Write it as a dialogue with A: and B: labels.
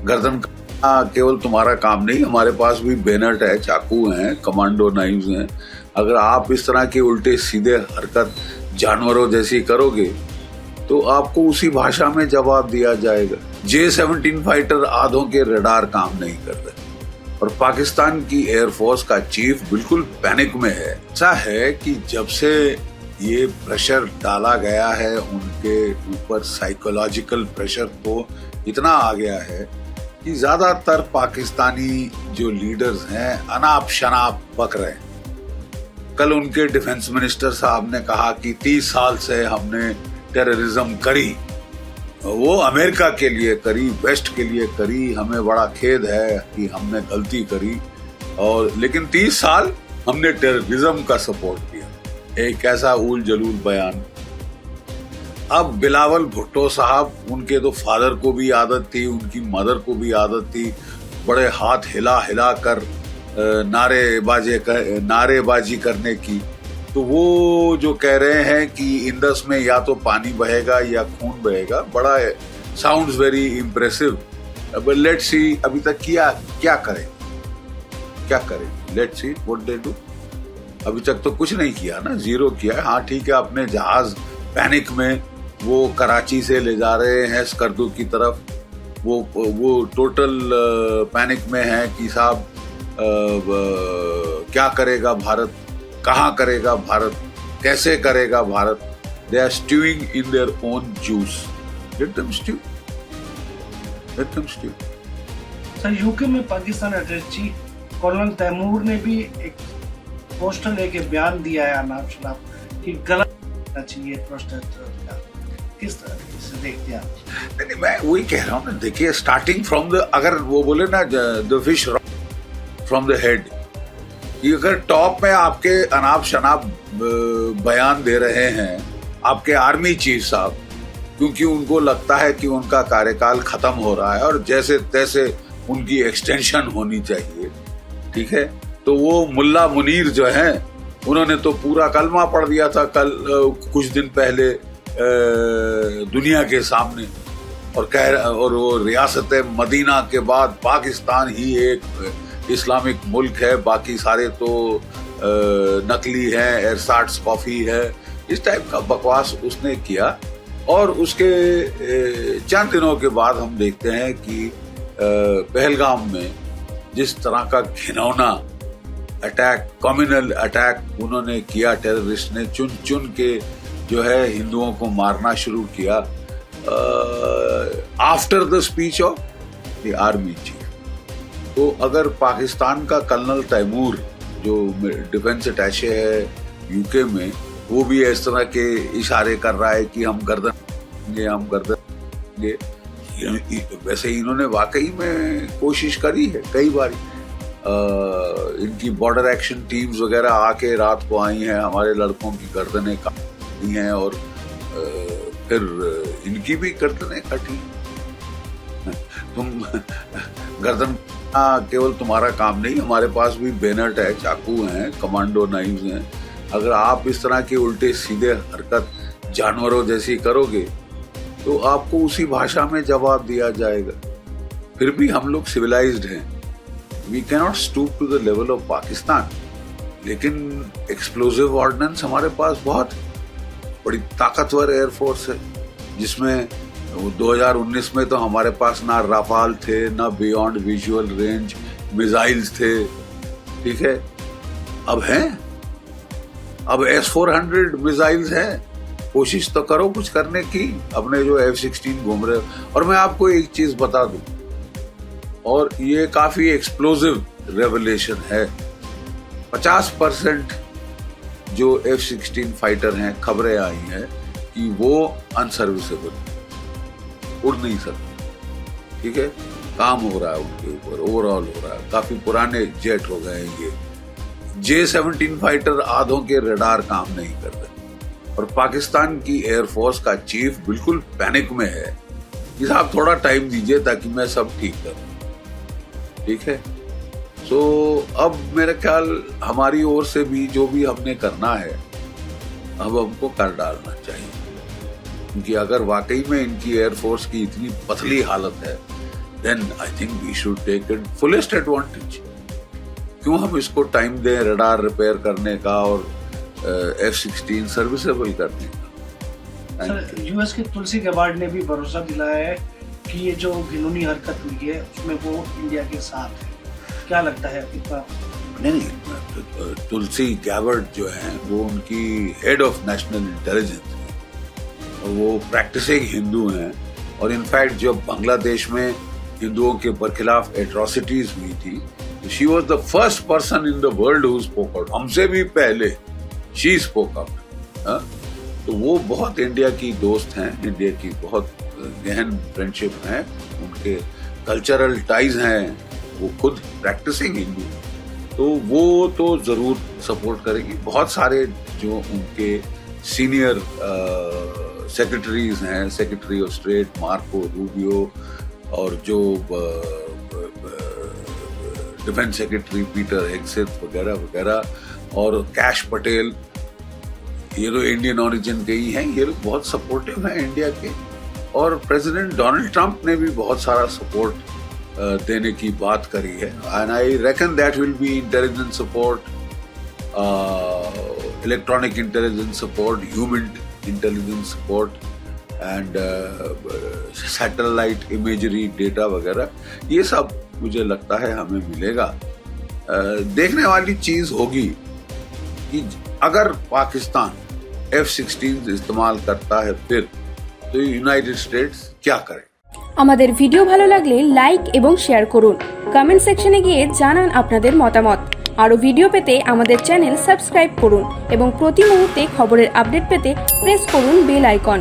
A: गर्दन का केवल तुम्हारा काम नहीं, हमारे पास भी बेनट है, चाकू हैं, कमांडो नाइव्स हैं। अगर आप इस तरह की उल्टे सीधे हरकत जानवरों जैसी करोगे तो आपको उसी भाषा में जवाब दिया जाएगा। J-17 फाइटर आधों के रडार काम नहीं कर रहे और पाकिस्तान की एयरफोर्स का चीफ बिल्कुल पैनिक में है। ऐसा है कि जब से ये प्रेशर डाला गया है उनके ऊपर, साइकोलॉजिकल प्रेशर तो इतना आ गया है कि ज्यादातर पाकिस्तानी जो लीडर्स हैं अनाप शनाप बक रहे हैं। कल उनके डिफेंस मिनिस्टर साहब ने कहा कि 30 साल से हमने टेररिज्म करी, वो अमेरिका के लिए करी, वेस्ट के लिए करी, हमें बड़ा खेद है कि हमने गलती करी, और लेकिन 30 साल हमने टेररिज्म का सपोर्ट किया। एक ऐसा उल जलूल बयान। अब बिलावल भुट्टो साहब, उनके तो फादर को भी आदत थी, उनकी मदर को भी आदत थी बड़े हाथ हिला हिला कर नारेबाजी करने की। तो वो जो कह रहे हैं कि इंडस में या तो पानी बहेगा या खून बहेगा, बड़ा साउंड्स वेरी इम्प्रेसिव। अब लेट्स सी अभी तक क्या करें, let's see what they do. अभी तक तो कुछ नहीं किया ना, जीरो किया है। हाँ ठीक है, अपने जहाज पैनिक में वो कराची से ले जा रहे हैं स्कर्दू की तरफ, वो टोटल पैनिक में है कि साहब क्या करेगा भारत, कहाँ करेगा भारत, कैसे करेगा Bharat. They are stewing in their own juice, let them stew.
B: Sir, UK में पाकिस्तान अटैची कर्नल तैमूर ने भी एक पोस्टर लेके बयान दिया है अनाप शनाप कि गलत होना चाहिए पोस्टर। किस तरह से देखते हैं आप?
A: नहीं, मैं वही कह रहा हूँ ना, देखिए स्टार्टिंग फ्रॉम द, अगर वो बोले ना the fish from the head, अगर टॉप में आपके अनाप शनाप बयान दे रहे हैं आपके आर्मी चीफ साहब, क्योंकि उनको लगता है कि उनका कार्यकाल खत्म हो रहा है और जैसे तैसे उनकी एक्सटेंशन होनी चाहिए, ठीक है, तो वो मुल्ला मुनीर जो हैं उन्होंने तो पूरा कलमा पढ़ दिया था कल कुछ दिन पहले दुनिया के सामने, और वो रियासत मदीना के बाद पाकिस्तान ही एक इस्लामिक मुल्क है, बाकी सारे तो नकली हैं, एरसाट्स कॉफी है, इस टाइप का बकवास उसने किया। और उसके चंद दिनों के बाद हम देखते हैं कि पहलगाम में जिस तरह का घिनौना अटैक, कम्युनल अटैक उन्होंने किया, टेररिस्ट ने चुन चुन के जो है हिंदुओं को मारना शुरू किया after the speech of the army chief. तो अगर पाकिस्तान का कर्नल तैमूर जो डिफेंस अटैचे है यूके में, वो भी इस तरह के इशारे कर रहा है कि हम गर्दन देंगे, वैसे इन्होंने वाकई में कोशिश करी है कई बार। इनकी बॉर्डर एक्शन टीम्स वगैरह आके रात को आई हैं, हमारे लड़कों की गर्दनें काटी हैं और फिर इनकी भी गर्दनें कटी। तुम गर्दन केवल तुम्हारा काम नहीं, हमारे पास भी बेनट है, चाकू हैं, कमांडो नाइव्स हैं। अगर आप इस तरह की उल्टे सीधे हरकत जानवरों जैसी करोगे तो आपको उसी भाषा में जवाब दिया जाएगा। फिर भी हम लोग सिविलाइज्ड हैं, we cannot stoop to the level of Pakistan. लेकिन एक्सप्लोजिव ऑर्डिनेंस हमारे पास बहुत बड़ी ताकतवर एयरफोर्स है, जिसमें 2019 में तो हमारे पास ना राफाल थे, ना बियॉन्ड विजुअल रेंज मिसाइल्स थे, ठीक है। अब हैं, अब S-400 मिसाइल्स हैं। कोशिश तो करो कुछ करने की, अपने जो F-16 घूम रहे हो। और मैं आपको एक चीज बता दूं, और ये काफी एक्सप्लोजिव रेवलेशन है, 50% जो F-16 फाइटर हैं, खबरें आई हैं कि वो अनसर्विसेबल, उड़ नहीं सकते, ठीक है। काम हो रहा है उनके ऊपर, ओवरऑल हो रहा है, काफी पुराने जेट हो गए हैं ये। J-17 फाइटर आधों के रडार काम नहीं करते और पाकिस्तान की एयरफोर्स का चीफ बिल्कुल पैनिक में है कि साहब थोड़ा टाइम दीजिए ताकि मैं सब ठीक करूं, ठीक है। सो अब मेरे ख्याल हमारी ओर से भी जो भी हमने करना है अब हमको कर डालना चाहिए, क्योंकि अगर वाकई में इनकी एयरफोर्स की इतनी पतली हालत है then I think we should take it fullest advantage. क्यों हम इसको टाइम दें रडार रिपेयर करने का और F-16 सर्विसेबल करने का?
B: सर, यूएस के तुलसी गबार्ड ने भी भरोसा दिलाया है कि ये जो घिनौनी हरकत हुई है उसमें वो इंडिया के साथ है। क्या लगता है इतना?
A: नहीं, तुलसी गैबर्ड जो है वो उनकी हेड ऑफ नेशनल इंटेलिजेंस है, वो प्रैक्टिसिंग हिंदू हैं, और इनफैक्ट जब बांग्लादेश में हिंदुओं के बरखिलाफ एट्रोसिटीज हुई थी, she was the first person in the world who spoke out, हमसे भी पहले शी स्पोक आउट। तो वो बहुत इंडिया की दोस्त हैं, इंडिया की बहुत गहन फ्रेंडशिप है, उनके कल्चरल टाइज हैं, वो खुद प्रैक्टिसिंग हिंदू, तो वो तो जरूर सपोर्ट करेगी। बहुत सारे जो उनके सीनियर सेक्रेटरीज हैं, secretary of state Marco Rubio, और जो डिफेंस सेक्रेटरी पीटर हेगसेथ वगैरह वगैरह, और कैश पटेल, ये लोग इंडियन ओरिजिन के ही हैं, ये लोग बहुत सपोर्टिव हैं इंडिया के। और प्रेसिडेंट डोनाल्ड ट्रंप ने भी बहुत सारा सपोर्ट देने की बात करी है, and I reckon that will be intelligence support, electronic intelligence support, human intelligence support, and satellite imagery data वगैरह, ये सब मुझे लगता है हमें मिलेगा। देखने वाली चीज होगी कि अगर पाकिस्तान F-16 इस्तेमाल करता है फिर, तो यूनाइटेड स्टेट्स क्या करे।
C: আমাদের ভিডিও ভালো লাগলে লাইক এবং শেয়ার করুন, কমেন্ট সেকশনে গিয়ে জানান আপনাদের মতামত। আরো ভিডিও পেতে আমাদের চ্যানেল সাবস্ক্রাইব করুন এবং প্রতি মুহূর্তে খবরের আপডেট পেতে প্রেস করুন বেল আইকন।